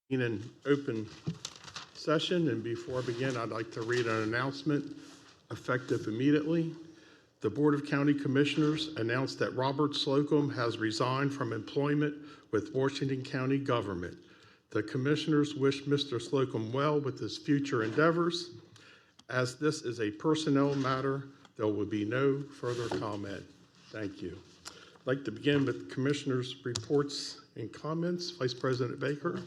In an open session, and before I begin, I'd like to read an announcement effective immediately. The Board of County Commissioners announced that Robert Slocum has resigned from employment with Washington County government. The Commissioners wish Mr. Slocum well with his future endeavors. As this is a personnel matter, there will be no further comment. Thank you. I'd like to begin with Commissioners' reports and comments. Vice President Baker.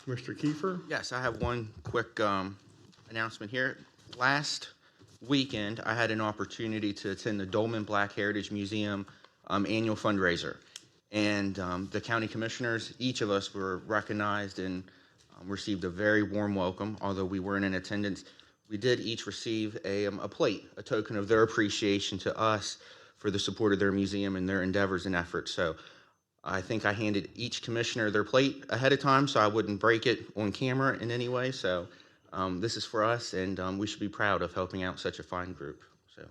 Mr. Kiefer? Yes, I have one quick announcement here. Last weekend, I had an opportunity to attend the Dolman Black Heritage Museum annual fundraiser. And the county commissioners, each of us were recognized and received a very warm welcome. Although we weren't in attendance, we did each receive a plate, a token of their appreciation to us for the support of their museum and their endeavors and efforts. So I think I handed each commissioner their plate ahead of time so I wouldn't break it on camera in any way. So this is for us, and we should be proud of helping out such a fine group. So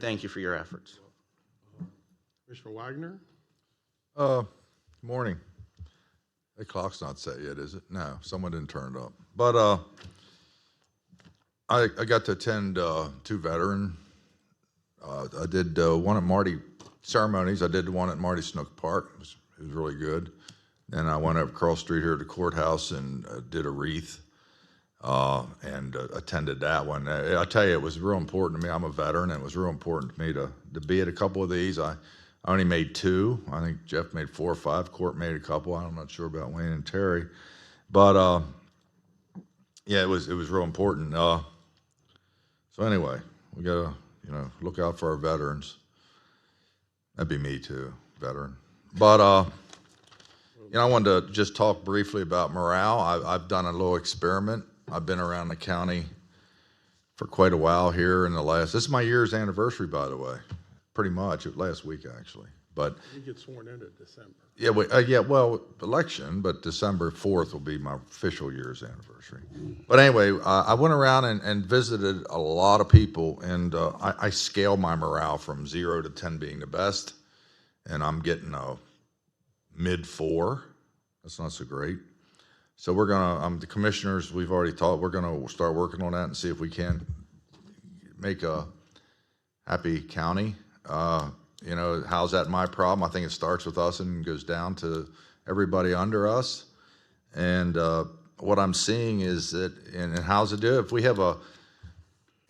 thank you for your efforts. Commissioner Wagner? Morning. The clock's not set yet, is it? No, someone didn't turn it up. But I got to attend two veteran. I did one at Marty ceremonies. I did one at Marty Snook Park. It was really good. Then I went up across the street here to the courthouse and did a wreath and attended that one. I tell you, it was real important to me. I'm a veteran, and it was real important to me to be at a couple of these. I only made two. I think Jeff made 4 or 5. Court made a couple. I'm not sure about Wayne and Terry. But, yeah, it was real important. So anyway, we got to, look out for our veterans. That'd be me too, veteran. But, I wanted to just talk briefly about morale. I've done a little experiment. I've been around the county for quite a while here this is my year's anniversary, by the way, pretty much, last week actually. But You get sworn in December. yeah, well, election, but December 4th will be my official year's anniversary. But anyway, I went around and visited a lot of people, and I scale my morale from 0 to 10 being the best, and I'm getting a mid-4. That's not so great. So we're gonna, the commissioners, we've already talked, we're gonna start working on that and see if we can make a happy county. How's that my problem? I think it starts with us and goes down to everybody under us. And what I'm seeing is that, and how's it do? If we have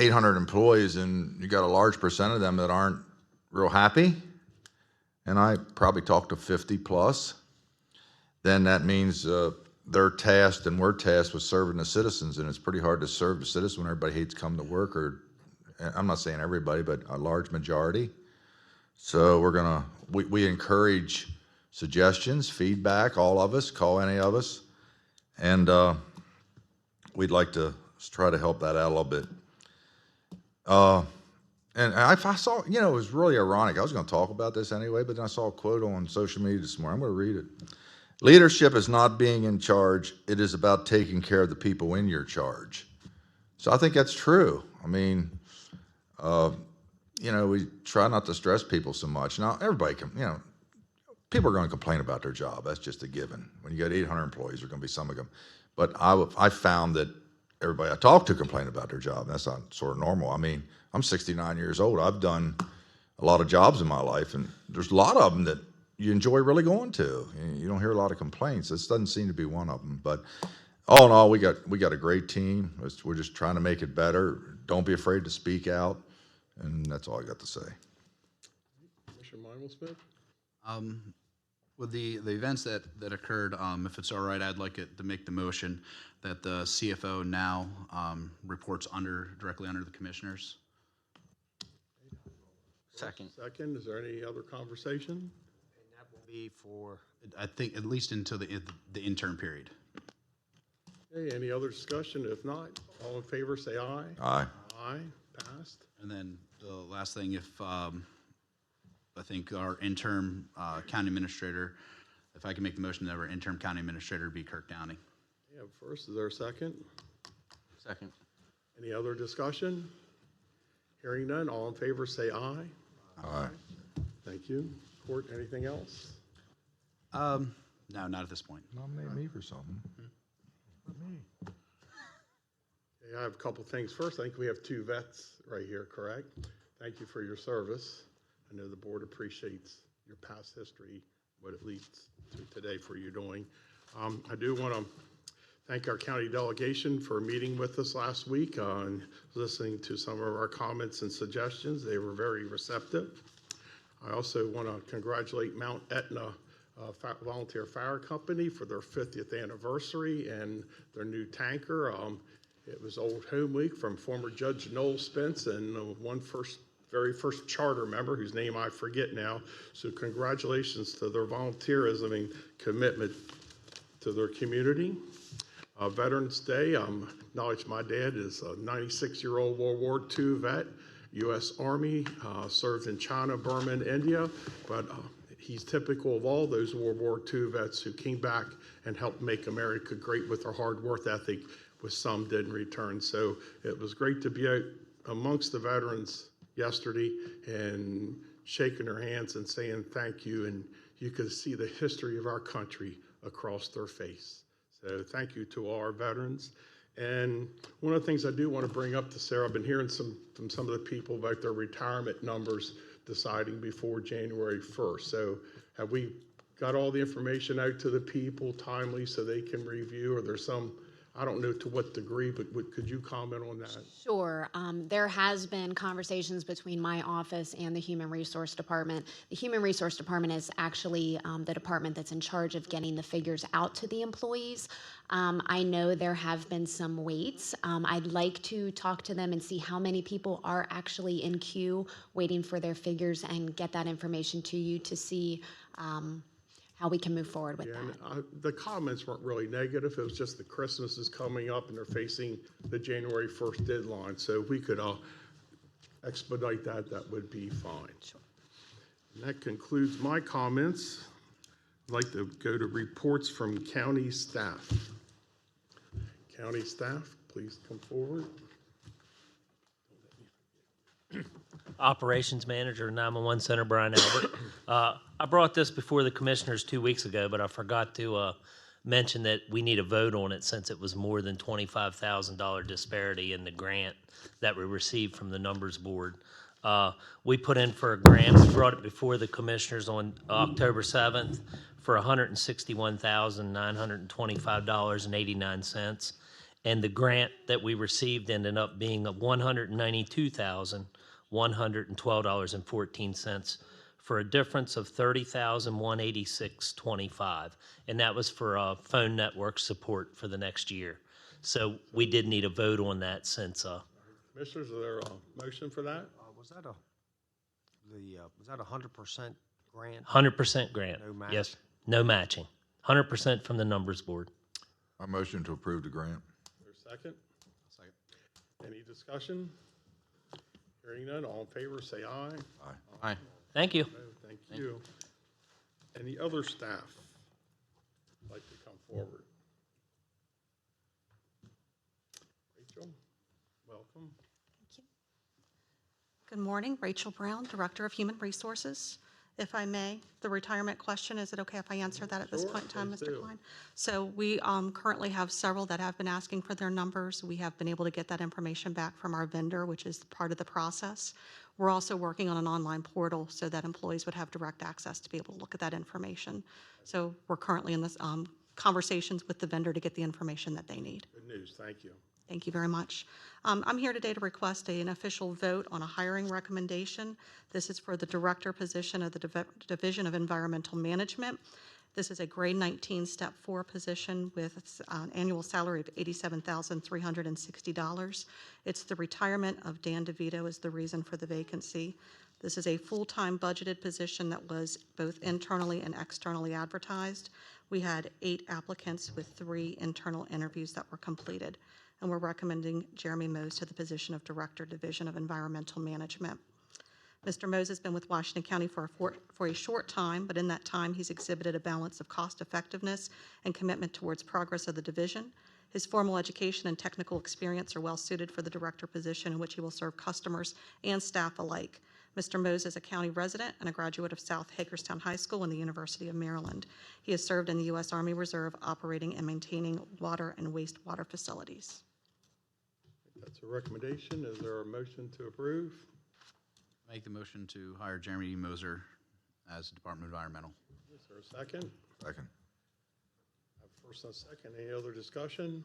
800 employees and you got a large percent of them that aren't real happy, and I probably talk to 50 plus, then that means they're tasked and we're tasked with serving the citizens, and it's pretty hard to serve the citizens when everybody hates coming to work, or I'm not saying everybody, but a large majority. So we encourage suggestions, feedback, all of us, call any of us, and we'd like to try to help that out a little bit. And I saw, it was really ironic. I was going to talk about this anyway, but then I saw a quote on social media this morning. I'm going to read it. Leadership is not being in charge. It is about taking care of the people in your charge. So I think that's true. I mean, we try not to stress people so much. Now, everybody can, people are going to complain about their job. That's just a given. When you got 800 employees, there are going to be some of them. But I found that everybody I talk to complain about their job. That's not sort of normal. I mean, I'm 69 years old. I've done a lot of jobs in my life, and there's a lot of them that you enjoy really going to. You don't hear a lot of complaints. This doesn't seem to be one of them. But all in all, we got a great team. We're just trying to make it better. Don't be afraid to speak out, and that's all I got to say. Commissioner Michael-Smith? With the events that occurred, if it's all right, I'd like to make the motion that the CFO now reports directly under the commissioners. Second. Second. Is there any other conversation? And that will be for, I think, at least until the interim period. Okay, any other discussion? If not, all in favor say aye. Aye. Aye. Passed. And then the last thing, if I think our interim county administrator, if I can make the motion that our interim county administrator be Kirk Downey. Yeah, first, is there a second? Second. Any other discussion? Hearing none, all in favor say aye. Aye. Thank you. Court, anything else? No, not at this point. Nominate me for something. Okay, I have a couple things. First, I think we have two vets right here, correct? Thank you for your service. I know the board appreciates your past history, what it leads to today for you doing. I do want to thank our county delegation for meeting with us last week and listening to some of our comments and suggestions. They were very receptive. I also want to congratulate Mount Etna Volunteer Fire Company for their 50th anniversary and their new tanker. It was Old Home Week from former Judge Noel Spence and very first charter member, whose name I forget now. So congratulations to their volunteerism and commitment to their community. Veterans Day, acknowledge my dad is a 96-year-old World War II vet, U.S. Army, served in China, Burma, and India, but he's typical of all those World War II vets who came back and helped make America great with their hard work ethic, with some didn't return. So it was great to be out amongst the veterans yesterday and shaking their hands and saying thank you, and you could see the history of our country across their face. So thank you to all our veterans. And one of the things I do want to bring up to Sarah, I've been hearing from some of the people about their retirement numbers deciding before January 1st. So have we got all the information out to the people timely so they can review, or there's some, I don't know to what degree, but could you comment on that? Sure. There has been conversations between my office and the Human Resource Department. The Human Resource Department is actually the department that's in charge of getting the figures out to the employees. I know there have been some waits. I'd like to talk to them and see how many people are actually in queue waiting for their figures and get that information to you to see how we can move forward with that. And the comments weren't really negative. It was just that Christmas is coming up and they're facing the January 1st deadline. So if we could expedite that, that would be fine. Sure. And that concludes my comments. I'd like to go to reports from county staff. County staff, please come forward. Operations Manager, 911 Center, Brian Albert. I brought this before the commissioners 2 weeks ago, but I forgot to mention that we need a vote on it since it was more than $25,000 disparity in the grant that we received from the Numbers Board. We put in for a grant. We brought it before the commissioners on October 7th for $161,925.89. And the grant that we received ended up being $192,112.14 for a difference of $30,186.25, and that was for phone network support for the next year. So we did need a vote on that since. Commissioners, is there a motion for that? Was that a 100% grant? 100% grant. No match? Yes, no matching. 100% from the Numbers Board. I motion to approve the grant. Is there a second? Second. Any discussion? Hearing none, all in favor, say aye. Aye. Thank you. No, thank you. Any other staff like to come forward? Rachel, welcome. Good morning, Rachel Brown, Director of Human Resources. If I may, the retirement question, is it okay if I answer that at this Sure, point in time, please Mr. do. Klein? So we currently have several that have been asking for their numbers. We have been able to get that information back from our vendor, which is part of the process. We're also working on an online portal so that employees would have direct access to be able to look at that information. So we're currently in this conversations with the vendor to get the information that they need. Good news, thank you. Thank you very much. I'm here today to request an official vote on a hiring recommendation. This is for the director position of the Division of Environmental Management. This is a grade 19, step 4 position with an annual salary of $87,360. It's the retirement of Dan DeVito is the reason for the vacancy. This is a full-time budgeted position that was both internally and externally advertised. We had 8 applicants with 3 internal interviews that were completed. And we're recommending Jeremy Mose to the position of Director, Division of Environmental Management. Mr. Mose has been with Washington County for a short time, but in that time he's exhibited a balance of cost effectiveness and commitment towards progress of the division. His formal education and technical experience are well suited for the director position in which he will serve customers and staff alike. Mr. Mose is a county resident and a graduate of South Hagerstown High School and the University of Maryland. He has served in the U.S. Army Reserve operating and maintaining water and wastewater facilities. That's a recommendation. Is there a motion to approve? Make the motion to hire Jeremy E. Moser as Department of Environmental. Is there a second? Second. First and a second. Any other discussion?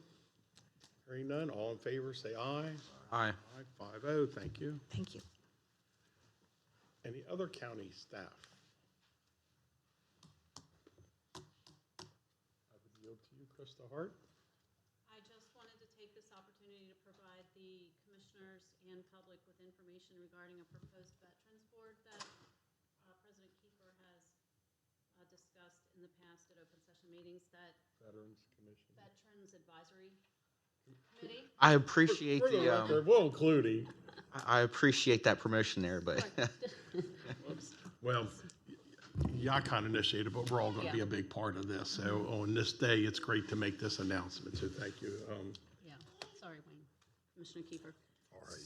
Hearing none. All in favor, say aye. Aye. Aye, 5-0. Thank you. Thank you. Any other county staff? I would yield to you, Krista Hart. I just wanted to take this opportunity to provide the commissioners and public with information regarding a proposed Veterans Board that President Kiefer has discussed in the past at open session meetings, that Veterans Commission. Veterans Advisory Committee. I appreciate For the the, record, we'll include him. I appreciate that promotion there, but Well, yeah, I kind of initiated, but we're all going to be a big part of this. So on this day, it's great to make this announcement. So thank you. Yeah, sorry, Wayne, Commissioner Kiefer.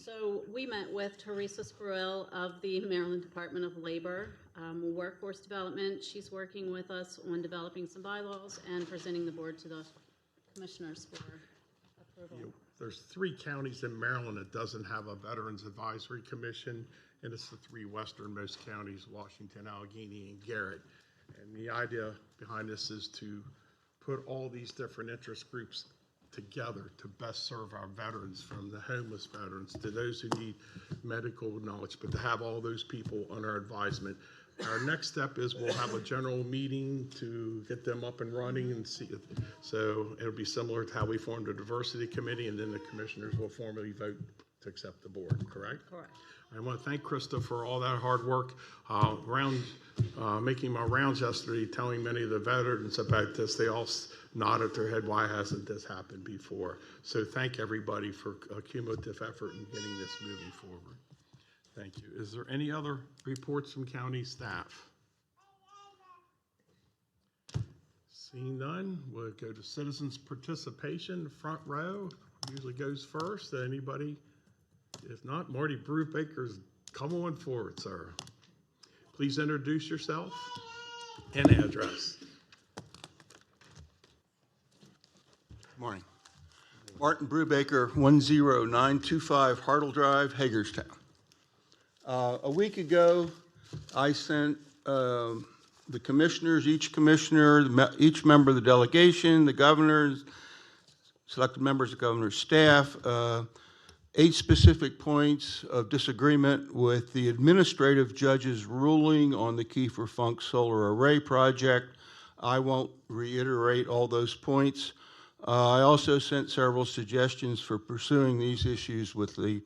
So we met with Teresa Spruill of the Maryland Department of Labor, Workforce Development. She's working with us on developing some bylaws and presenting the board to the commissioners for approval. There's 3 counties in Maryland that doesn't have a Veterans Advisory Commission, and it's the 3 westernmost counties, Washington, Allegheny, and Garrett. And the idea behind this is to put all these different interest groups together to best serve our veterans, from the homeless veterans to those who need medical knowledge, but to have all those people on our advisement. Our next step is we'll have a general meeting to get them up and running and see it. So it'll be similar to how we formed a diversity committee, and then the commissioners will formally vote to accept the board, correct? Correct. I want to thank Krista for all that hard work, making my rounds yesterday, telling many of the veterans about this. They all nodded their head, why hasn't this happened before? So thank everybody for a cumulative effort in getting this moving forward. Thank you. Is there any other reports from county staff? Seeing none, we'll go to citizens' participation. Front row usually goes first. Anybody? If not, Marty Brubaker's, come on forward, sir. Please introduce yourself and address. Morning. Martin Brubaker, 10925 Hartle Drive, Hagerstown. A week ago, I sent the commissioners, each commissioner, each member of the delegation, the governors, selected members of the governor's staff, 8 specific points of disagreement with the administrative judge's ruling on the Kiefer Funk Solar Array project. I won't reiterate all those points. I also sent several suggestions for pursuing these issues with the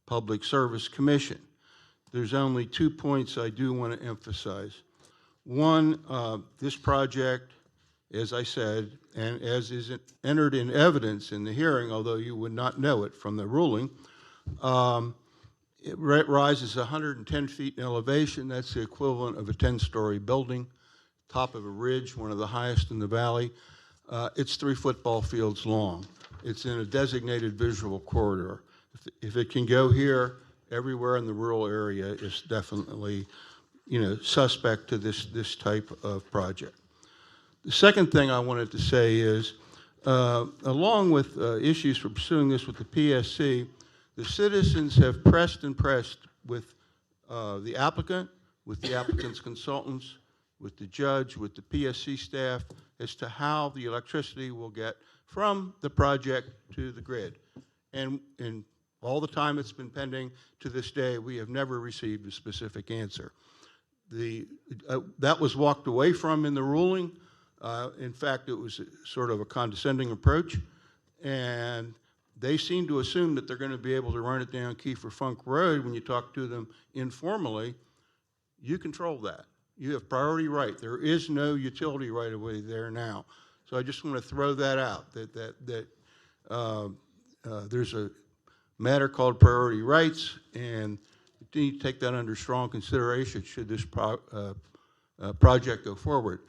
Public Service Commission. There's only 2 points I do want to emphasize. One, this project, as I said, and as is entered in evidence in the hearing, although you would not know it from the ruling, it rises 110 feet in elevation. That's the equivalent of a 10-story building, top of a ridge, one of the highest in the valley. It's 3 football fields long. It's in a designated visual corridor. If it can go here, everywhere in the rural area is definitely, suspect to this type of project. The second thing I wanted to say is, along with issues for pursuing this with the PSC, the citizens have pressed and pressed with the applicant, with the applicant's consultants, with the judge, with the PSC staff, as to how the electricity will get from the project to the grid. And in all the time it's been pending to this day, we have never received a specific answer. That was walked away from in the ruling. In fact, it was sort of a condescending approach, and they seem to assume that they're going to be able to run it down Kiefer Funk Road. When you talk to them informally, you control that. You have priority right. There is no utility right of way there now. So I just want to throw that out, that there's a matter called priority rights, and you need to take that under strong consideration should this project go forward.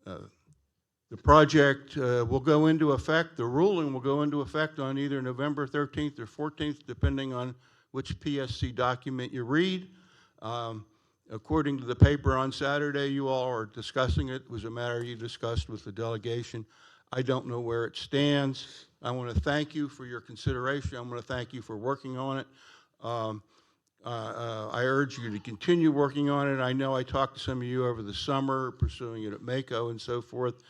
The project will go into effect, the ruling will go into effect on either November 13th or 14th, depending on which PSC document you read. According to the paper on Saturday, you all are discussing it. It was a matter you discussed with the delegation. I don't know where it stands. I want to thank you for your consideration. I want to thank you for working on it. I urge you to continue working on it. I know I talked to some of you over the summer, pursuing it at Mako and so forth,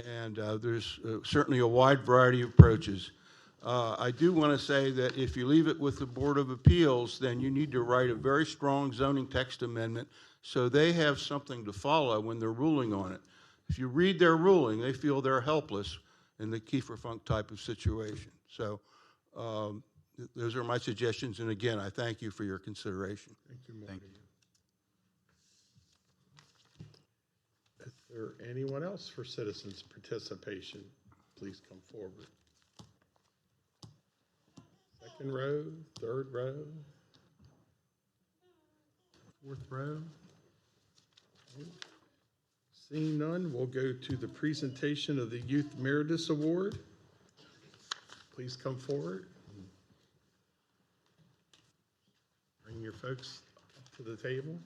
and there's certainly a wide variety of approaches. I do want to say that if you leave it with the Board of Appeals, then you need to write a very strong zoning text amendment so they have something to follow when they're ruling on it. If you read their ruling, they feel they're helpless in the Kiefer-Funk type of situation. So those are my suggestions, and again, I thank you for your consideration. Thank you, Thank Marty. Is there anyone else for citizens' participation? Please come forward. Second row, third row, fourth row. Seeing none, we'll go to the presentation of the Youth Emeritus Award. Please come forward. Bring your folks up to the table.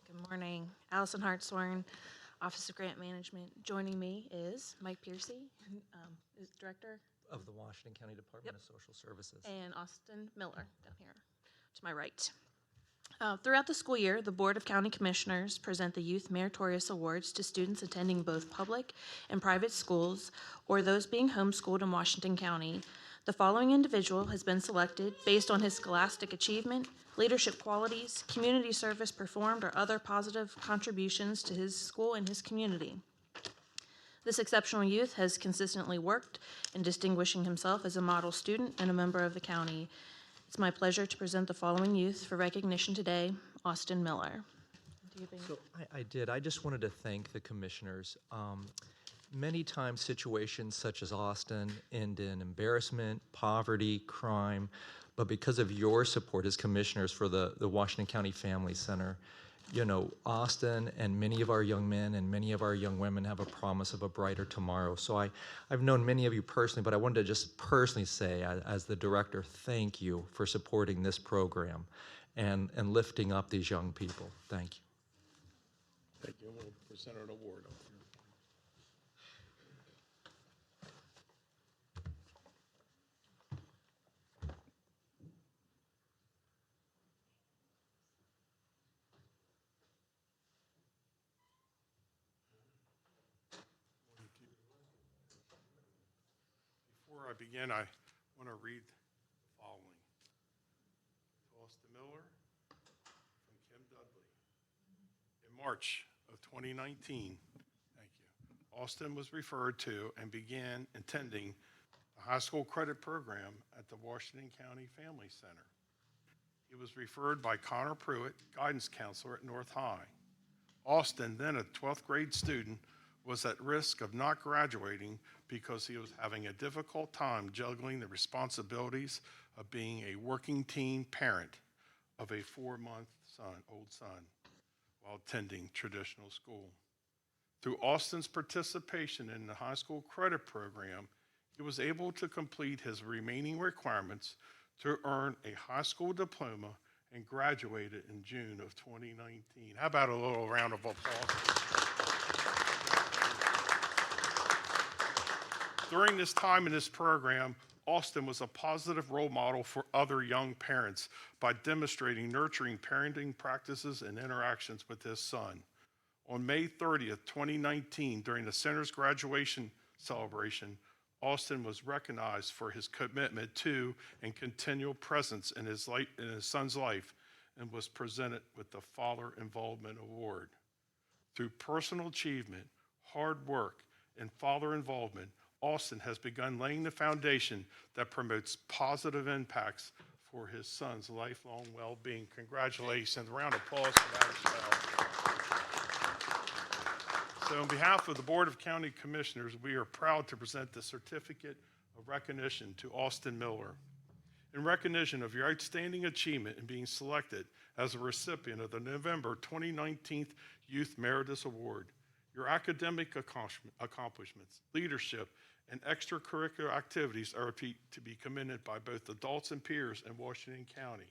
Good morning. Allison Hartshorn, Office of Grant Management. Joining me is Mike Piercy, is Director, Of the Washington County Department of Social Services. and Austin Miller down here to my right. Throughout the school year, the Board of County Commissioners present the Youth Meritorious Awards to students attending both public and private schools or those being homeschooled in Washington County. The following individual has been selected based on his scholastic achievement, leadership qualities, community service performed, or other positive contributions to his school and his community. This exceptional youth has consistently worked in distinguishing himself as a model student and a member of the county. It's my pleasure to present the following youth for recognition today. Austin Miller. Do you have any- So I did. I just wanted to thank the commissioners. Many times situations such as Austin end in embarrassment, poverty, crime, but because of your support as commissioners for the Washington County Family Center, you know, Austin and many of our young men and many of our young women have a promise of a brighter tomorrow. So I've known many of you personally, but I wanted to just personally say, as the director, thank you for supporting this program and lifting up these young people. Thank you. Thank you. We'll present an award. Before I begin, I want to read the following. Austin Miller from Kim Dudley. In March of 2019, thank you, Austin was referred to and began attending the high school credit program at the Washington County Family Center. He was referred by Connor Pruitt, guidance counselor at North High. Austin, then a 12th grade student, was at risk of not graduating because he was having a difficult time juggling the responsibilities of being a working teen parent of a 4-month old son while attending traditional school. Through Austin's participation in the high school credit program, he was able to complete his remaining requirements to earn a high school diploma and graduated in June of 2019. How about a little round of applause? During this time in this program, Austin was a positive role model for other young parents by demonstrating nurturing parenting practices and interactions with his son. On May 30th, 2019, during the center's graduation celebration, Austin was recognized for his commitment to and continual presence in his son's life and was presented with the Father Involvement Award. Through personal achievement, hard work, and father involvement, Austin has begun laying the foundation that promotes positive impacts for his son's lifelong well-being. Congratulations. A round of applause for that as well. So on behalf of the Board of County Commissioners, we are proud to present the certificate of recognition to Austin Miller. In recognition of your outstanding achievement in being selected as a recipient of the November 2019 Youth Emeritus Award, Your academic accomplishments, leadership, and extracurricular activities are to be commended by both adults and peers in Washington County.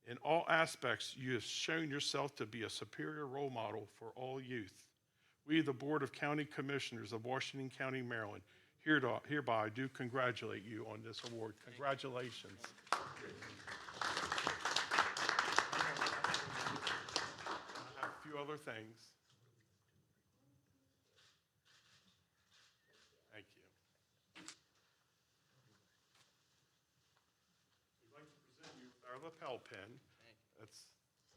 In all aspects, you have shown yourself to be a superior role model for all youth. We, the Board of County Commissioners of Washington County, Maryland, hereby do congratulate you on this award. Congratulations. I have a few other things. Thank you. We'd like to present you with our lapel pin. That's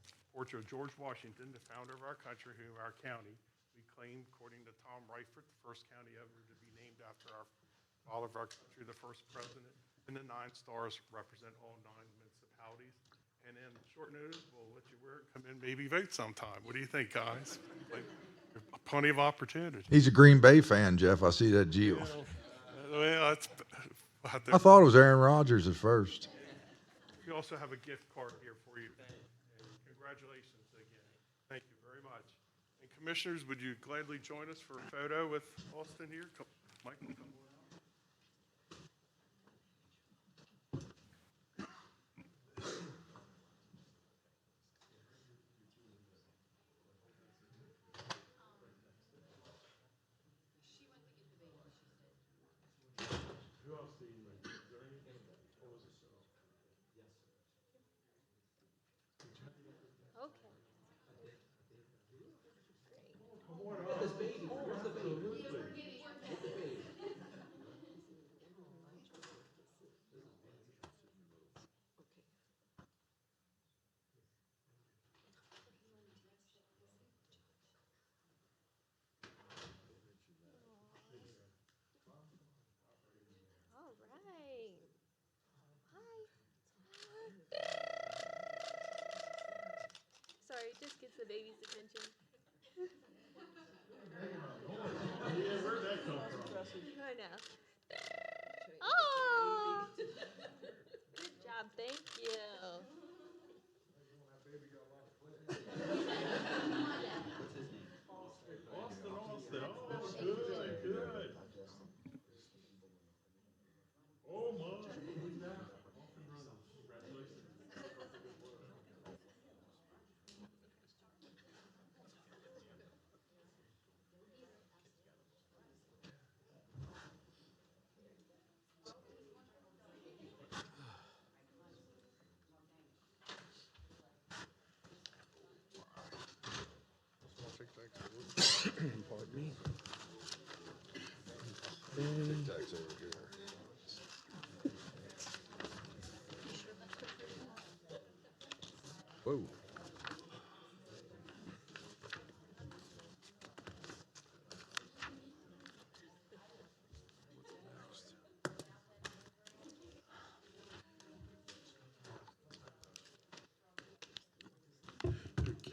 a portrait of George Washington, the founder of our country, whom our county, we claim, according to Tom Ryford, the first county ever to be named after our father of our country, the first president. And the 9 stars represent all 9 municipalities. And in short notice, we'll let you wear it, come in, maybe vote sometime. What do you think, guys? Plenty of opportunity. He's a Green Bay fan, Jeff. I see that Gio. Well, that's, I thought it was Aaron Rodgers at first. we also have a gift card here for you. And congratulations again. Thank you very much. And commissioners, would you gladly join us for a photo with Austin here? Mike, come on. All right. Hi. Sorry, just gets the baby's attention. Where'd that come from? I know. Oh! Good job, thank you. Austin. Oh, good, good. Oh, my. Pardon me. Whoa.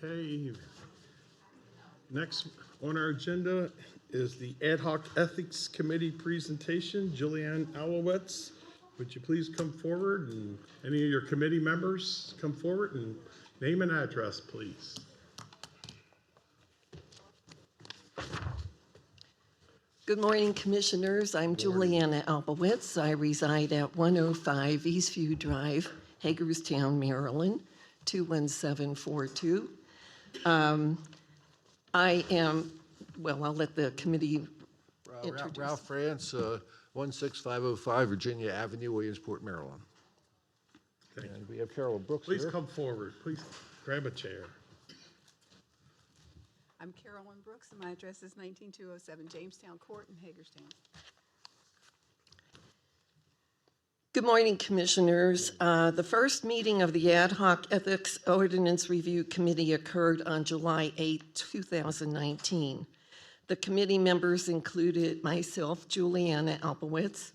Okay. Next on our agenda is the Ad-Hoc Ethics Committee presentation. Julianne Alowitz, would you please come forward, and any of your committee members come forward and name and address, please. Good morning, Commissioners. I'm Juliana Albowitz. I reside at 105 Eastview Drive, Hagerstown, Maryland, 21742. I am, well, I'll let the committee introduce. Ralph France, 16505 Virginia Avenue, Williamsport, Maryland. Thank you. And we have Carol Brooks Please here. come forward. Please grab a chair. I'm Carolyn Brooks, and my address is 19207 Jamestown Court in Hagerstown. Good morning, Commissioners. The first meeting of the Ad Hoc Ethics Ordinance Review Committee occurred on July 8, 2019. The committee members included myself, Juliana Albowitz,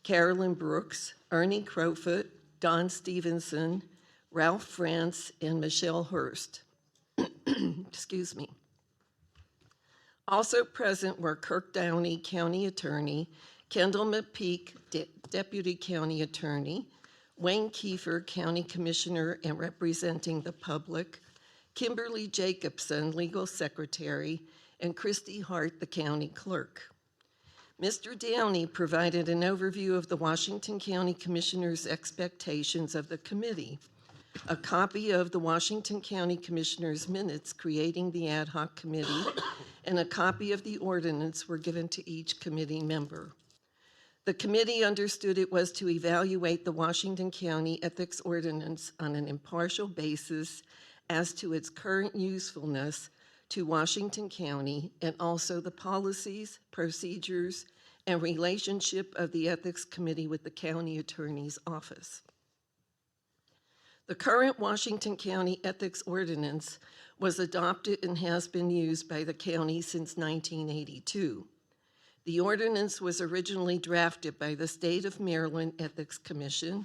Carolyn Brooks, Ernie Crowfoot, Don Stevenson, Ralph France, and Michelle Hurst. Excuse me. Also present were Kirk Downey, County Attorney, Kendall McPeak, Deputy County Attorney, Wayne Kiefer, County Commissioner and representing the public, Kimberly Jacobson, Legal Secretary, and Christy Hart, the county clerk. Mr. Downey provided an overview of the Washington County Commissioners' expectations of the committee. A copy of the Washington County Commissioners' minutes creating the Ad Hoc Committee and a copy of the ordinance were given to each committee member. The committee understood it was to evaluate the Washington County Ethics Ordinance on an impartial basis as to its current usefulness to Washington County and also the policies, procedures, and relationship of the Ethics Committee with the County Attorney's Office. The current Washington County Ethics Ordinance was adopted and has been used by the county since 1982. The ordinance was originally drafted by the State of Maryland Ethics Commission,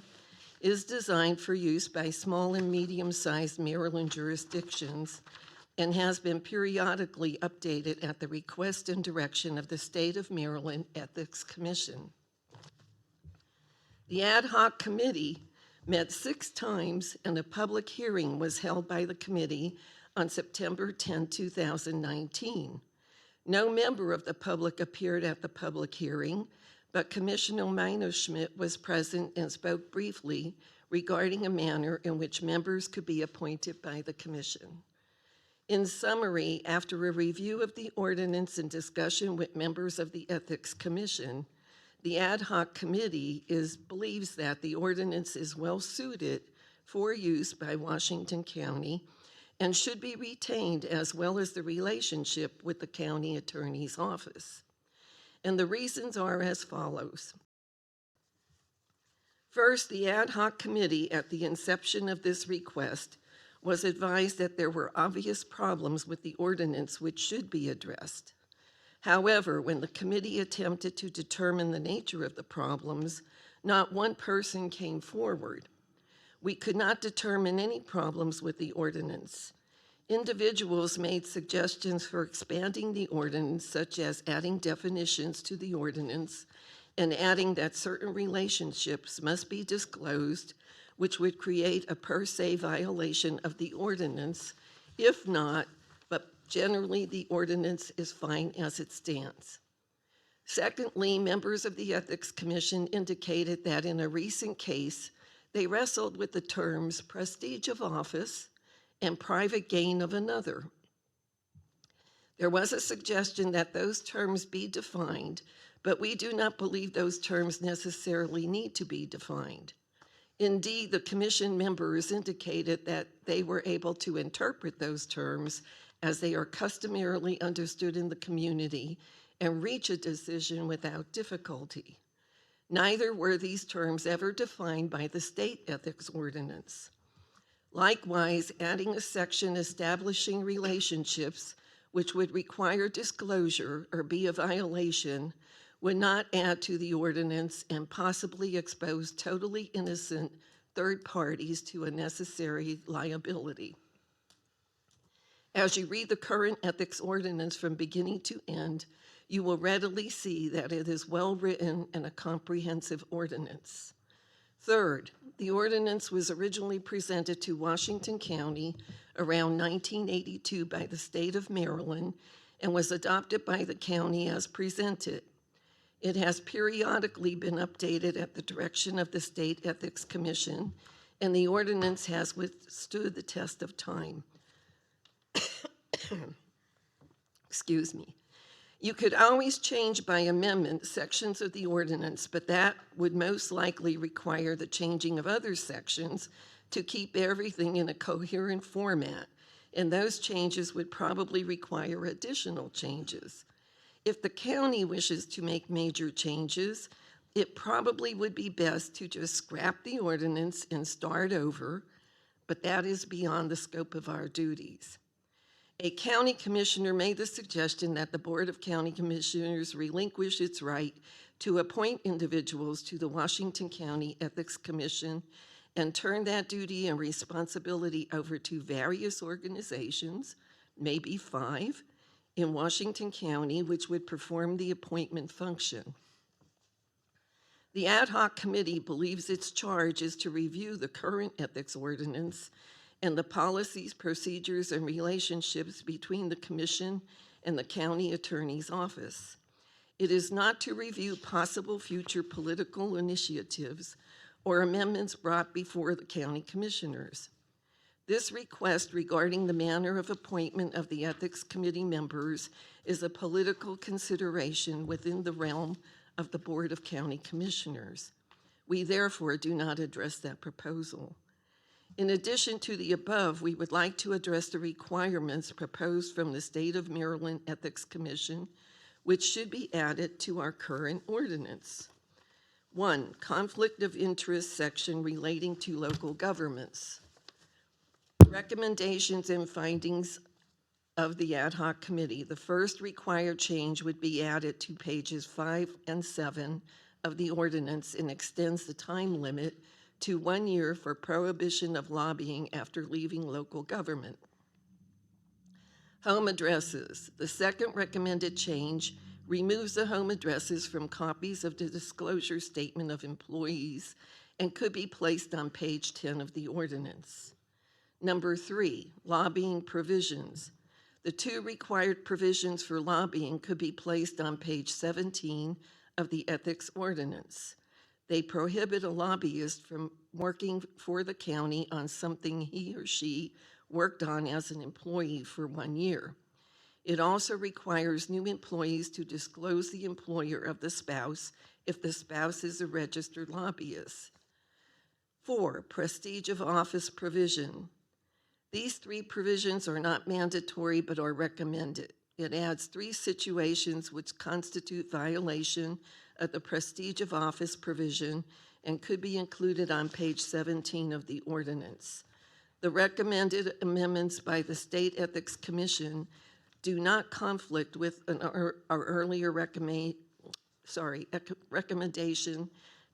is designed for use by small and medium-sized Maryland jurisdictions, and has been periodically updated at the request and direction of the State of Maryland Ethics Commission. The Ad Hoc Committee met 6 times, and a public hearing was held by the committee on September 10, 2019. No member of the public appeared at the public hearing, but Commissioner Meinerschmidt was present and spoke briefly regarding a manner in which members could be appointed by the commission. In summary, after a review of the ordinance and discussion with members of the Ethics Commission, the Ad Hoc Committee believes that the ordinance is well-suited for use by Washington County and should be retained, as well as the relationship with the County Attorney's Office. And the reasons are as follows. First, the Ad Hoc Committee, at the inception of this request, was advised that there were obvious problems with the ordinance which should be addressed. However, when the committee attempted to determine the nature of the problems, not one person came forward. We could not determine any problems with the ordinance. Individuals made suggestions for expanding the ordinance, such as adding definitions to the ordinance and adding that certain relationships must be disclosed, which would create a per se violation of the ordinance. If not, but generally the ordinance is fine as it stands. Secondly, members of the Ethics Commission indicated that in a recent case, they wrestled with the terms prestige of office and private gain of another. There was a suggestion that those terms be defined, but we do not believe those terms necessarily need to be defined. Indeed, the commission members indicated that they were able to interpret those terms as they are customarily understood in the community and reach a decision without difficulty. Neither were these terms ever defined by the state ethics ordinance. Likewise, adding a section establishing relationships which would require disclosure or be a violation would not add to the ordinance and possibly expose totally innocent third parties to unnecessary liability. As you read the current ethics ordinance from beginning to end, you will readily see that it is well-written and a comprehensive ordinance. Third, the ordinance was originally presented to Washington County around 1982 by the state of Maryland and was adopted by the county as presented. It has periodically been updated at the direction of the State Ethics Commission, and the ordinance has withstood the test of time. Excuse me. You could always change by amendment sections of the ordinance, but that would most likely require the changing of other sections to keep everything in a coherent format, and those changes would probably require additional changes. If the county wishes to make major changes, it probably would be best to just scrap the ordinance and start over, but that is beyond the scope of our duties. A county commissioner made the suggestion that the Board of County Commissioners relinquish its right to appoint individuals to the Washington County Ethics Commission and turn that duty and responsibility over to various organizations, maybe 5, in Washington County, which would perform the appointment function. The Ad Hoc Committee believes its charge is to review the current ethics ordinance and the policies, procedures, and relationships between the Commission and the county attorney's office. It is not to review possible future political initiatives or amendments brought before the county commissioners. This request regarding the manner of appointment of the Ethics Committee members is a political consideration within the realm of the Board of County Commissioners. We therefore do not address that proposal. In addition to the above, we would like to address the requirements proposed from the State of Maryland Ethics Commission, which should be added to our current ordinance. 1, conflict of interest section relating to local governments. Recommendations and findings of the Ad Hoc Committee. The first required change would be added to pages 5 and 7 of the ordinance and extends the time limit to 1 year for prohibition of lobbying after leaving local government. Home addresses. The second recommended change removes the home addresses from copies of the disclosure statement of employees and could be placed on page 10 of the ordinance. Number 3, lobbying provisions. The 2 required provisions for lobbying could be placed on page 17 of the ethics ordinance. They prohibit a lobbyist from working for the county on something he or she worked on as an employee for 1 year. It also requires new employees to disclose the employer of the spouse if the spouse is a registered lobbyist. 4, prestige of office provision. These 3 provisions are not mandatory but are recommended. It adds 3 situations which constitute violation of the prestige of office provision and could be included on page 17 of the ordinance. The recommended amendments by the State Ethics Commission do not conflict with our earlier recommendation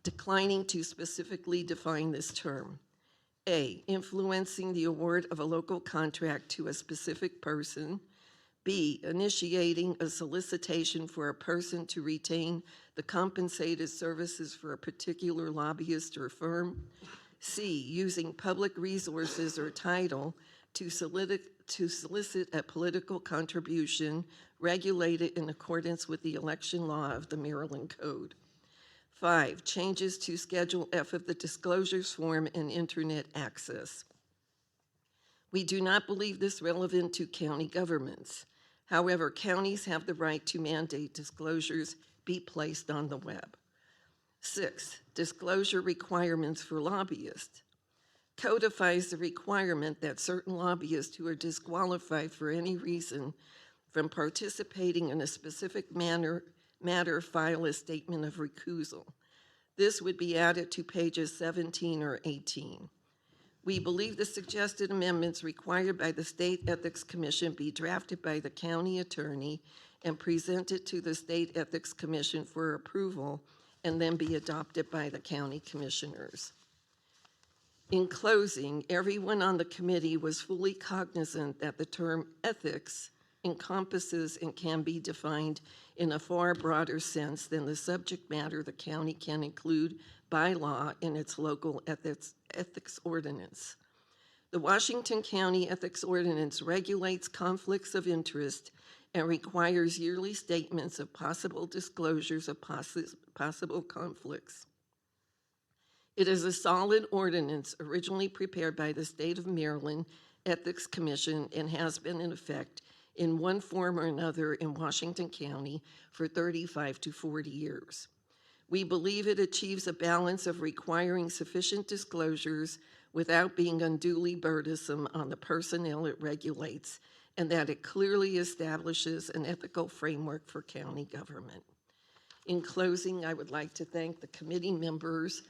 declining to specifically define this term. A, influencing the award of a local contract to a specific person. B, initiating a solicitation for a person to retain the compensated services for a particular lobbyist or firm. C, using public resources or title to solicit a political contribution regulated in accordance with the election law of the Maryland Code. 5, changes to Schedule F of the disclosures form and internet access. We do not believe this relevant to county governments. However, counties have the right to mandate disclosures be placed on the web. 6, disclosure requirements for lobbyists. Codifies the requirement that certain lobbyists who are disqualified for any reason from participating in a specific matter file a statement of recusal. This would be added to pages 17 or 18. We believe the suggested amendments required by the State Ethics Commission be drafted by the county attorney and presented to the State Ethics Commission for approval and then be adopted by the county commissioners. In closing, everyone on the committee was fully cognizant that the term ethics encompasses and can be defined in a far broader sense than the subject matter the county can include by law in its local ethics ordinance. The Washington County Ethics Ordinance regulates conflicts of interest and requires yearly statements of possible disclosures of possible conflicts. It is a solid ordinance originally prepared by the State of Maryland Ethics Commission and has been in effect in one form or another in Washington County for 35 to 40 years. We believe it achieves a balance of requiring sufficient disclosures without being unduly burdensome on the personnel it regulates, and that it clearly establishes an ethical framework for county government. In closing, I would like to thank the committee members.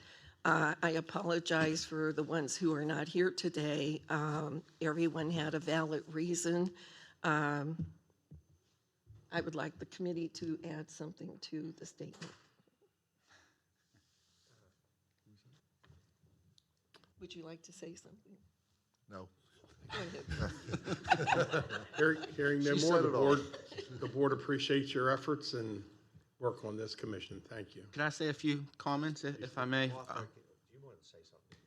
I apologize for the ones who are not here today. Everyone had a valid reason. I would like the committee to add something to the statement. Would you like to say something? No. Go ahead. Hearing no She more, said it all. the board appreciates your efforts and work on this commission. Thank you. Can I say a few comments, if I may? Do you want to say something?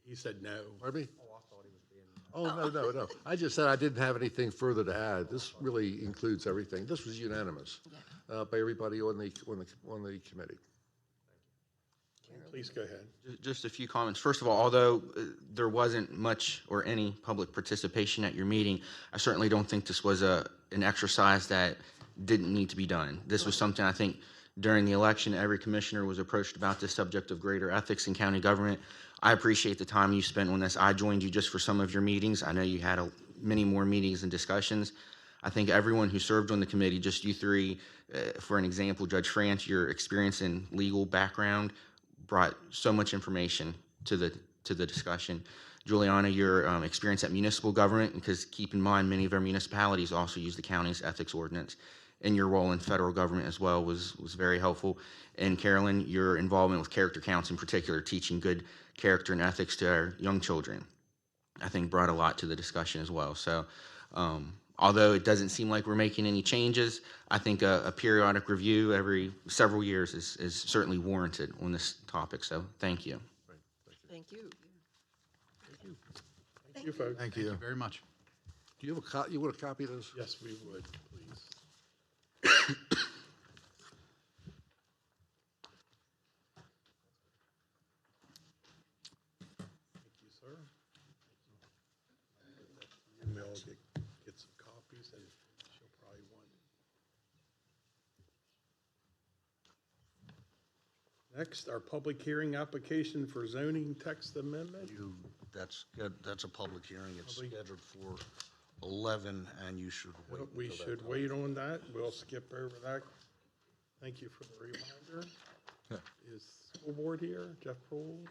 He said no. Pardon me? Oh, no. I just said I didn't have anything further to add. This really includes everything. This was unanimous by everybody on the committee. Please go ahead. Just a few comments. First of all, although there wasn't much or any public participation at your meeting, I certainly don't think this was an exercise that didn't need to be done. This was something I think during the election, every commissioner was approached about this subject of greater ethics in county government. I appreciate the time you spent on this. I joined you just for some of your meetings. I know you had many more meetings and discussions. I think everyone who served on the committee, just you three, for an example, Judge France, your experience in legal background brought so much information to the discussion. Juliana, your experience at municipal government, because keep in mind many of our municipalities also use the county's ethics ordinance, and your role in federal government as well was very helpful. And Carolyn, your involvement with character counts in particular, teaching good character and ethics to our young children, I think brought a lot to the discussion as well. So although it doesn't seem like we're making any changes, I think a periodic review every several years is certainly warranted on this topic. So thank you. Thank you. Thank you, folks. Thank you. Very much. Do you have you want a copy of this? Yes, we would, please. Thank you, sir. Email, get some copies, and she'll probably want it. Next, our public hearing application for zoning text amendment. That's good. That's a public hearing. It's Public- scheduled for 11, and you should wait. We until that should time. wait on that. We'll skip over that. Thank you for the reminder. Is school board here? Jeff Prohl?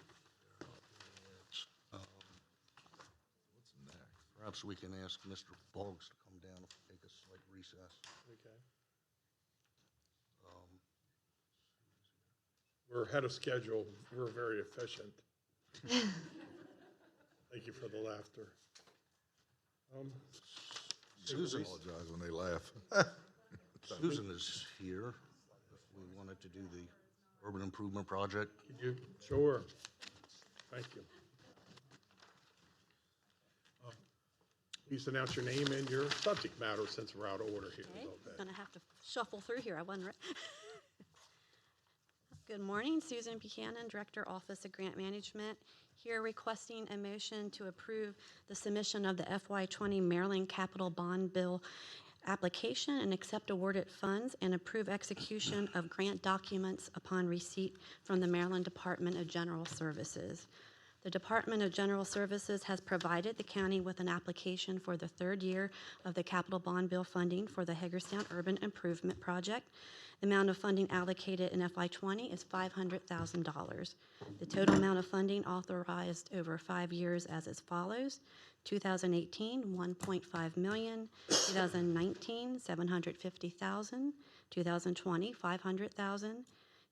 Perhaps we can ask Mr. Boggs to come down and take a slight recess. Okay. We're ahead of schedule. We're very efficient. Thank you for the laughter. Susan apologize when they laugh. Susan is here if we wanted to do the urban improvement project. Could you? Sure. Thank you. Please announce your name and your subject matter since we're out of order here a little bit. Going to have to shuffle through here. I wasn't ready. Good morning, Susan Buchanan, Director, Office of Grant Management, here requesting a motion to approve the submission of the FY20 Maryland Capital Bond Bill application and accept awarded funds and approve execution of grant documents upon receipt from the Maryland Department of General Services. The Department of General Services has provided the county with an application for the third year of the capital bond bill funding for the Hagerstown Urban Improvement Project. The amount of funding allocated in FY20 is $500,000. The total amount of funding authorized over 5 years as follows: 2018, $1.5 million; 2019, $750,000; 2020, $500,000;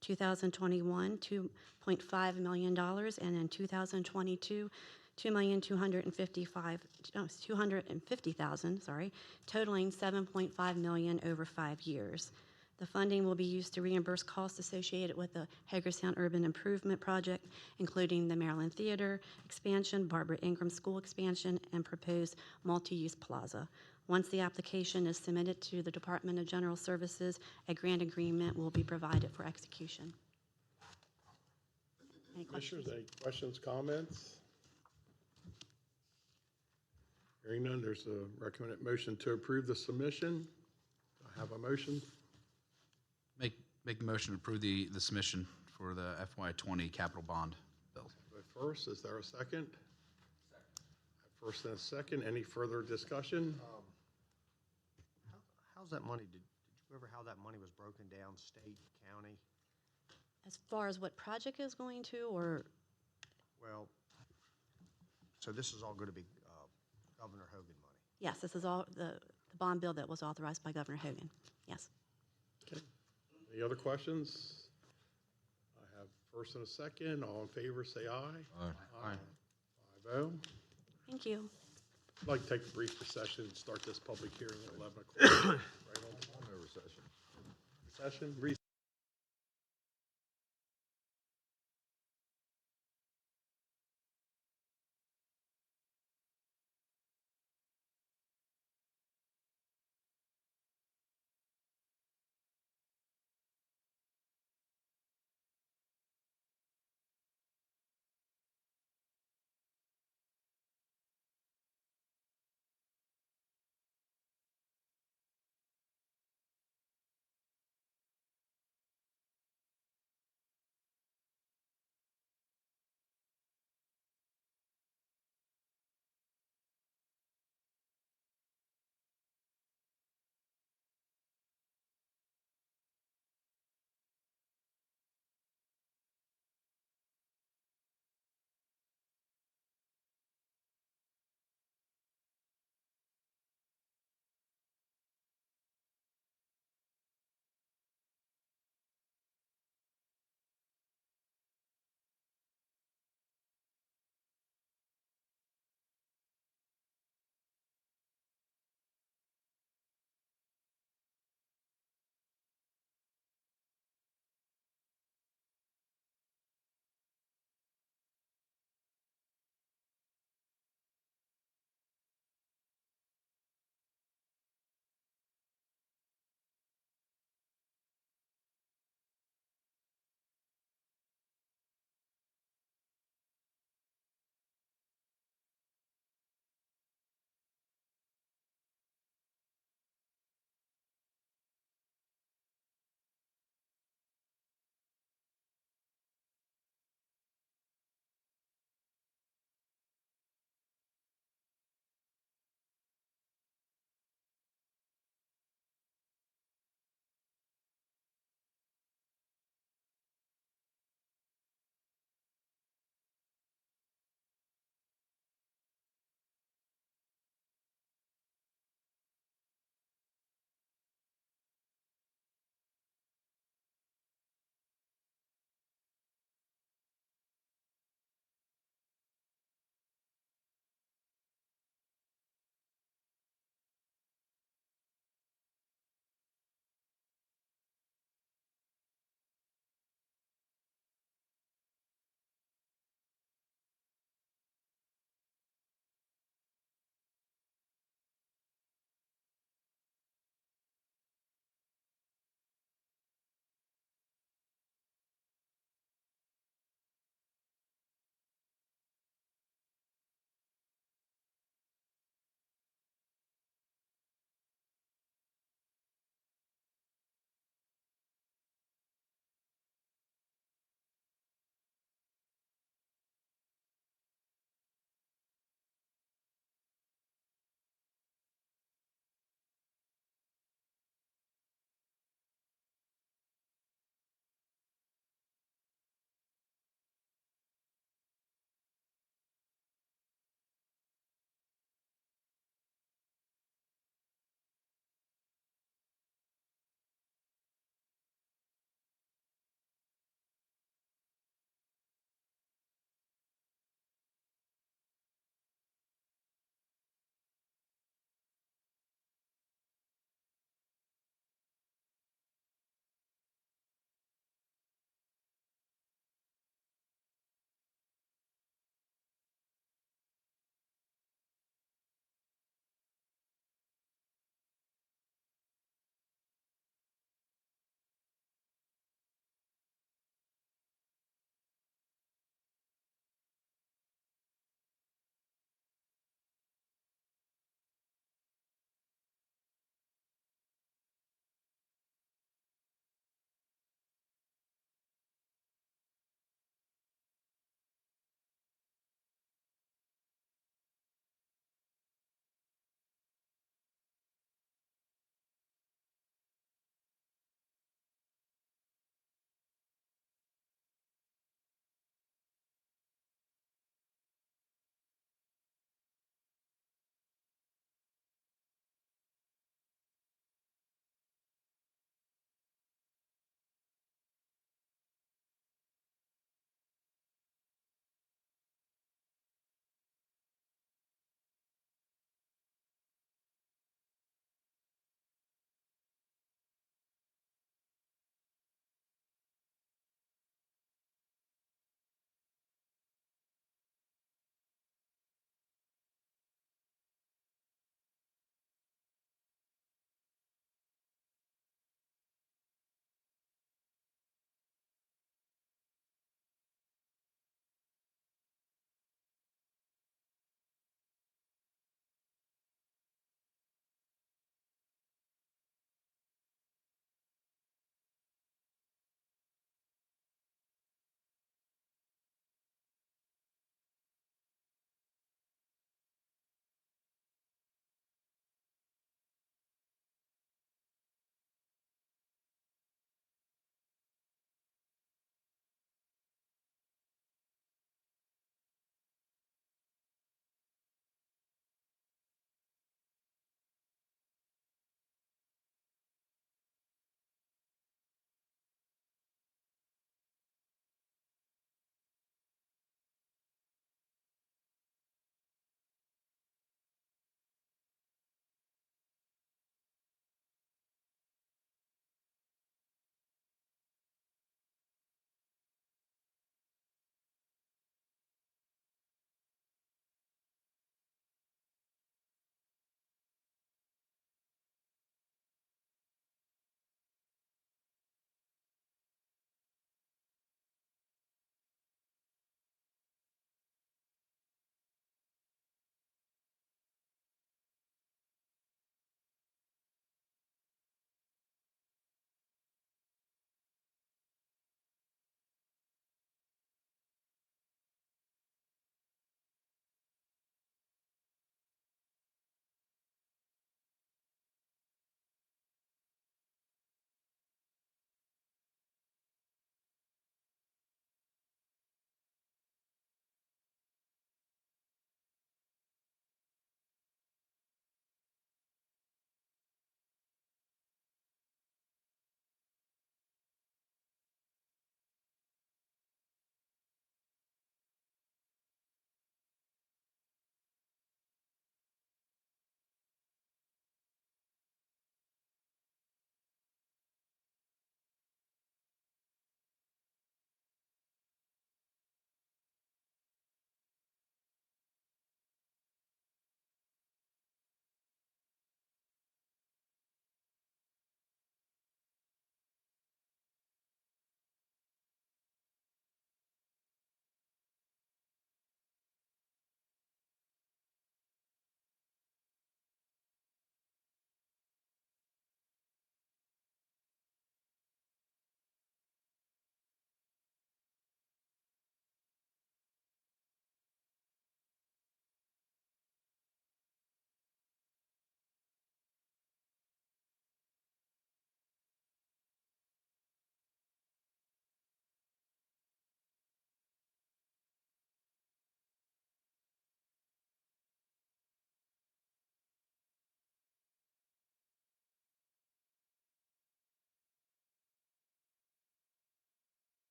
2021, $2.5 million, and in 2022, $250,000, totaling $7.5 million over 5 years. The funding will be used to reimburse costs associated with the Hagerstown Urban Improvement Project, including the Maryland Theater expansion, Barbara Ingram School expansion, and proposed multi-use plaza. Once the application is submitted to the Department of General Services, a grant agreement will be provided for execution. Any questions? Commissioners, any questions, comments? Hearing none, there's a recommended motion to approve the submission. Do I have a motion? Make the motion to approve the submission for the FY20 capital bond bill. First, is there a second? First and a second. Any further discussion? How's that money, did you ever how that money was broken down, state, county? As far as what project is going to, or? Well, so this is all going to be Governor Hogan money? Yes, this is all the bond bill that was authorized by Governor Hogan. Yes. Okay. Any other questions? I have first and a second. All in favor, say aye. Aye. 5-0. Thank you. I'd like to take a brief recession and start this public hearing at 11 o'clock. Right on time. No recession. Recession.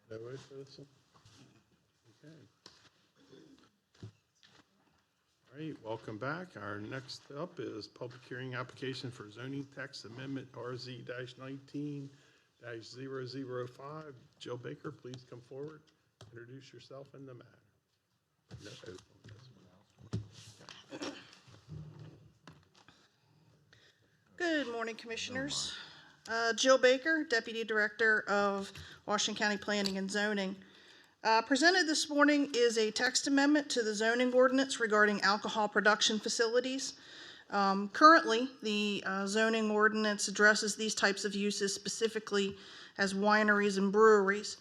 No vote for this one? Okay. All right, welcome back. Our next up is public hearing application for zoning text amendment RZ-19-005. Jill Baker, please come forward, introduce yourself and the matter. No vote on this one. Good morning, Commissioners. Jill Baker, Deputy Director of Washington County Planning and Zoning. Presented this morning is a text amendment to the zoning ordinance regarding alcohol production facilities. Currently, the zoning ordinance addresses these types of uses specifically as wineries and breweries.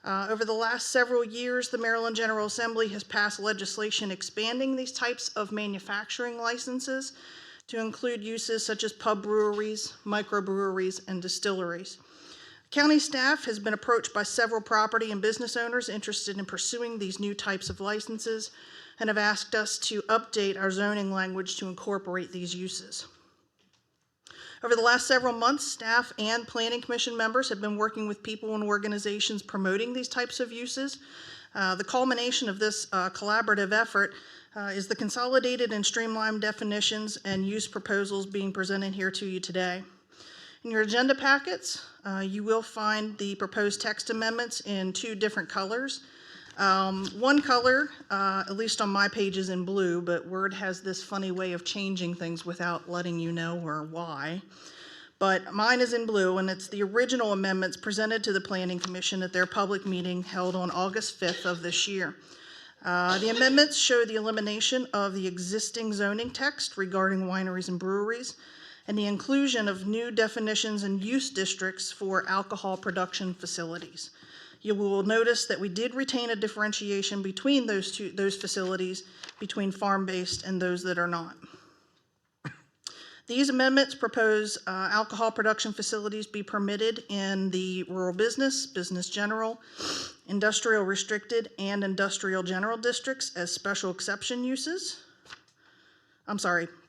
Over the last several years, the Maryland General Assembly has passed legislation expanding these types of manufacturing licenses to include uses such as pub breweries, microbreweries, and distilleries. County staff has been approached by several property and business owners interested in pursuing these new types of licenses and have asked us to update our zoning language to incorporate these uses. Over the last several months, staff and Planning Commission members have been working with people and organizations promoting these types of uses. The culmination of this collaborative effort is the consolidated and streamlined definitions and use proposals being presented here to you today. In your agenda packets, you will find the proposed text amendments in two different colors. One color, at least on my page, is in blue, but Word has this funny way of changing things without letting you know or why. But mine is in blue, and it's the original amendments presented to the Planning Commission at their public meeting held on August 5th of this year. The amendments show the elimination of the existing zoning text regarding wineries and breweries, and the inclusion of new definitions and use districts for alcohol production facilities. You will notice that we did retain a differentiation between those facilities, between farm-based and those that are not. These amendments propose alcohol production facilities be permitted in the rural business, business general, industrial restricted, and industrial general districts as special exception uses.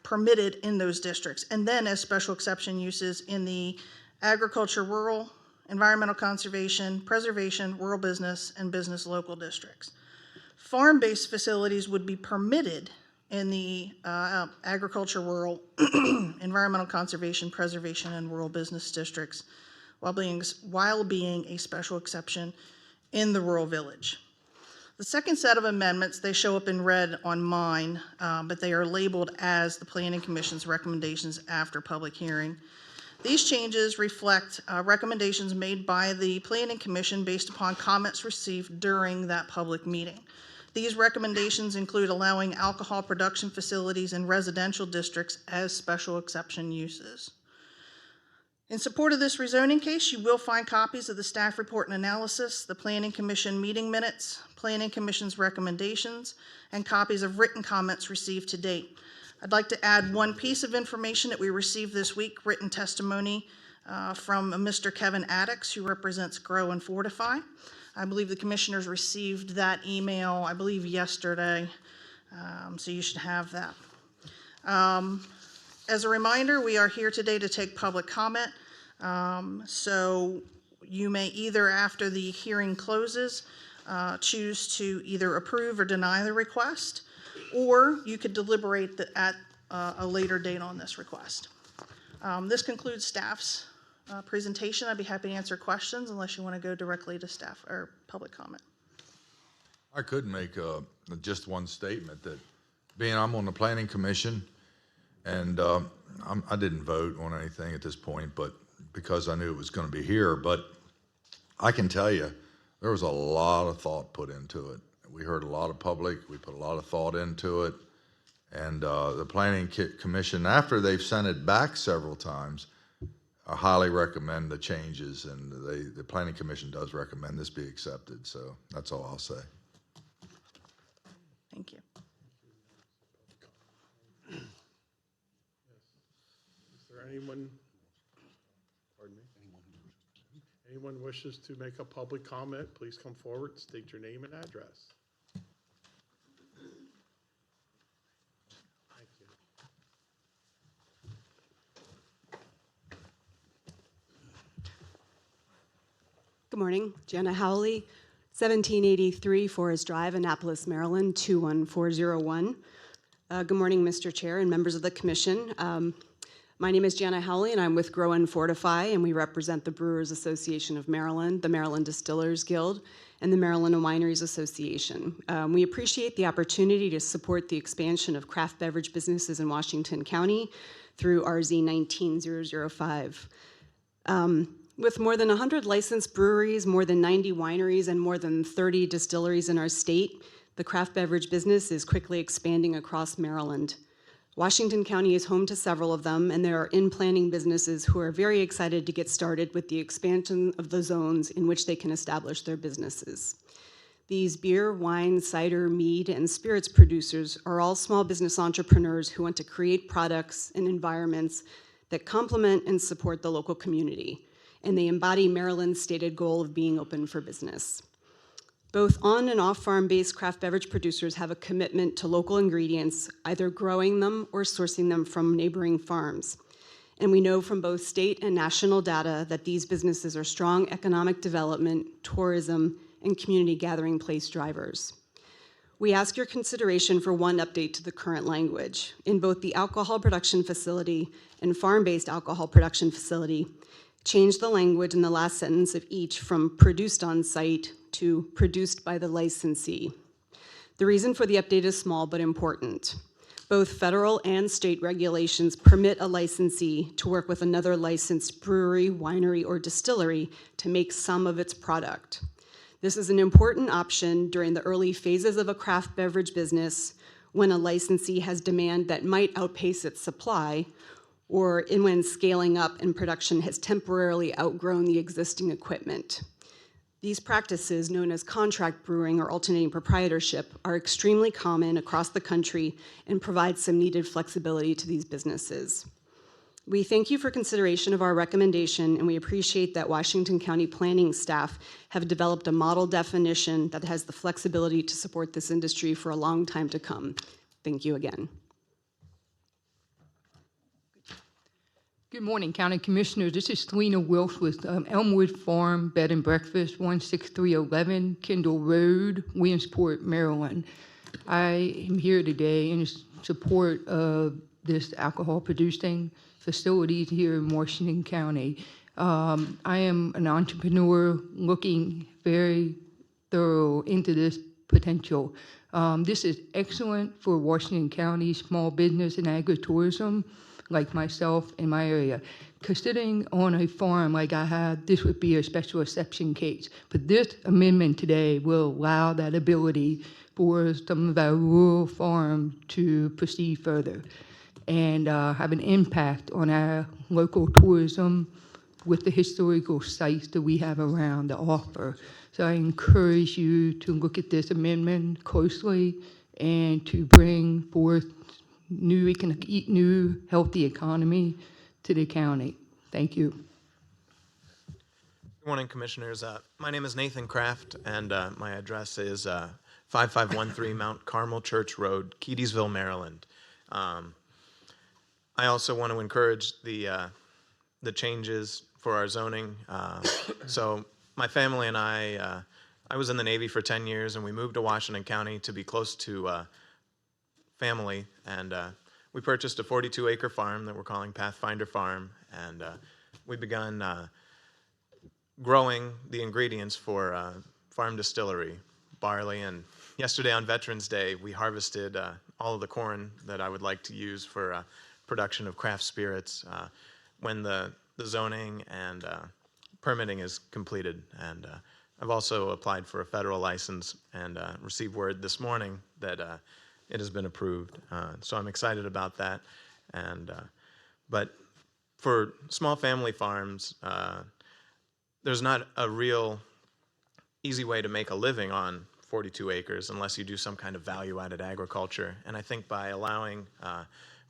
Permitted in those districts, and then as special exception uses in the agriculture, rural, environmental conservation, preservation, rural business, and business local districts. Farm-based facilities would be permitted in the agriculture, rural, environmental conservation, preservation, and rural business districts, while being a special exception in the rural village. The second set of amendments, they show up in red on mine, but they are labeled as the Planning Commission's recommendations after public hearing. These changes reflect recommendations made by the Planning Commission based upon comments received during that public meeting. These recommendations include allowing alcohol production facilities in residential districts as special exception uses. In support of this rezoning case, you will find copies of the staff report and analysis, the Planning Commission meeting minutes, Planning Commission's recommendations, and copies of written comments received to date. I'd like to add one piece of information that we received this week, written testimony from Mr. Kevin Addix, who represents Grow and Fortify. I believe the commissioners received that email, I believe yesterday, so you should have that. As a reminder, we are here today to take public comment, so you may either, after the hearing closes, choose to either approve or deny the request, or you could deliberate at a later date on this request. This concludes staff's presentation. I'd be happy to answer questions unless you want to go directly to staff or public comment. I could make just one statement that being I'm on the Planning Commission, and I didn't vote on anything at this point, but because I knew it was going to be here, but I can tell you there was a lot of thought put into it. We heard a lot of public, we put a lot of thought into it, and the Planning Commission, after they've sent it back several times, I highly recommend the changes, and the Planning Commission does recommend this be accepted, so that's all I'll say. Thank you. Is there anyone, pardon me? Anyone wishes to make a public comment, please come forward, state your name and address. Thank you. Good morning, Jenna Howley, 1783 Forest Drive, Annapolis, Maryland, 21401. Good morning, Mr. Chair and members of the commission. My name is Jana Howley, and I'm with Grow and Fortify, and we represent the Brewers Association of Maryland, the Maryland Distillers Guild, and the Maryland Wineries Association. We appreciate the opportunity to support the expansion of craft beverage businesses in Washington County through RZ 19005. With more than 100 licensed breweries, more than 90 wineries, and more than 30 distilleries in our state, the craft beverage business is quickly expanding across Maryland. Washington County is home to several of them, and there are in-planning businesses who are very excited to get started with the expansion of the zones in which they can establish their businesses. These beer, wine, cider, mead, and spirits producers are all small business entrepreneurs who want to create products and environments that complement and support the local community, and they embody Maryland's stated goal of being open for business. Both on and off-farm based craft beverage producers have a commitment to local ingredients, either growing them or sourcing them from neighboring farms. And we know from both state and national data that these businesses are strong economic development, tourism, and community gathering place drivers. We ask your consideration for one update to the current language. In both the alcohol production facility and farm-based alcohol production facility, change the language in the last sentence of each from produced on site to produced by the licensee. The reason for the update is small but important. Both federal and state regulations permit a licensee to work with another licensed brewery, winery, or distillery to make some of its product. This is an important option during the early phases of a craft beverage business when a licensee has demand that might outpace its supply, or when scaling up and production has temporarily outgrown the existing equipment. These practices, known as contract brewing or alternating proprietorship, are extremely common across the country and provide some needed flexibility to these businesses. We thank you for consideration of our recommendation, and we appreciate that Washington County planning staff have developed a model definition that has the flexibility to support this industry for a long time to come. Thank you again. Good morning, County Commissioners. This is Selena Wilkes with Elmwood Farm Bed and Breakfast, 16311 Kendall Road, Williamsport, Maryland. I am here today in support of this alcohol producing facilities here in Washington County. I am an entrepreneur looking very thorough into this potential. This is excellent for Washington County small business and agritourism, like myself in my area. Because sitting on a farm like I have, this would be a special exception case. But this amendment today will allow that ability for some of our rural farms to proceed further and have an impact on our local tourism with the historical sites that we have around to offer. So I encourage you to look at this amendment closely and to bring forth new healthy economy to the county. Thank you. Good morning, Commissioners. My name is Nathan Kraft, and my address is 5513 Mount Carmel Church Road, Keedysville, Maryland. I also want to encourage the changes for our zoning. So my family and I was in the Navy for 10 years, and we moved to Washington County to be close to family, and we purchased a 42-acre farm that we're calling Pathfinder Farm, and we begun growing the ingredients for farm distillery, barley, and yesterday on Veterans Day, we harvested all of the corn that I would like to use for production of craft spirits when the zoning and permitting is completed. And I've also applied for a federal license and received word this morning that it has been approved. So I'm excited about that. And but for small family farms, there's not a real easy way to make a living on 42 acres unless you do some kind of value-added agriculture. And I think by allowing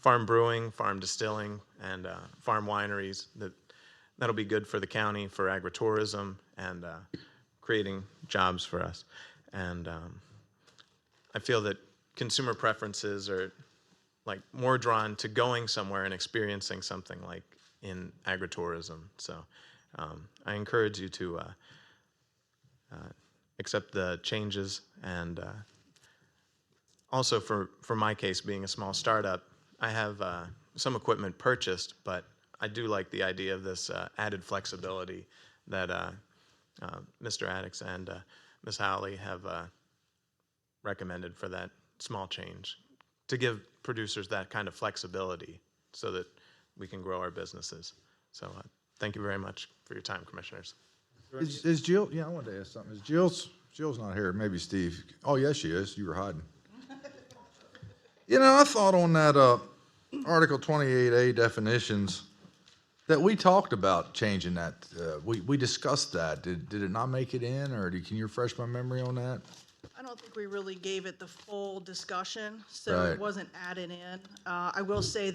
farm brewing, farm distilling, and farm wineries, that'll be good for the county, for agritourism, and creating jobs for us. And I feel that consumer preferences are like more drawn to going somewhere and experiencing something like in agritourism. So I encourage you to accept the changes. And also for my case, being a small startup, I have some equipment purchased, but I do like the idea of this added flexibility that Mr. Addix and Ms. Howley have recommended for that small change, to give producers that kind of flexibility so that we can grow our businesses. So thank you very much for your time, Commissioners. Is Jill, yeah, I wanted to ask something. Jill's not here, maybe Steve. Oh, yes, she is. You were hiding. You know, I thought on that Article 28A definitions that we talked about changing that. We discussed that. Did it not make it in, or can you refresh my memory on that? I don't think we really gave it the full discussion, so Right. it wasn't added in. I will say that